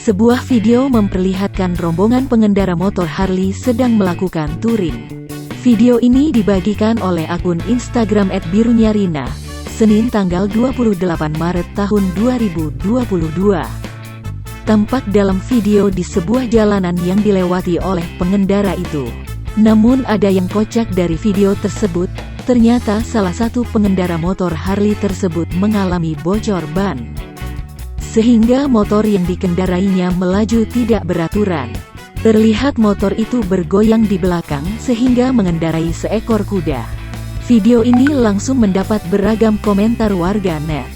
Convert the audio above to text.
Sebuah video memperlihatkan rombongan pengendara motor Harley sedang melakukan touring. Video ini dibagikan oleh akun Instagram @birunyarina, Senin tanggal 28 Maret tahun 2022. Tampak dalam video di sebuah jalanan yang dilewati oleh pengendara itu. Namun ada yang kocak dari video tersebut, ternyata salah satu pengendara motor Harley tersebut mengalami bocor ban, sehingga motor yang dikendarainya melaju tidak beraturan. Terlihat motor itu bergoyang di belakang sehingga mengendarai seekor kuda. Video ini langsung mendapat beragam komentar warga net.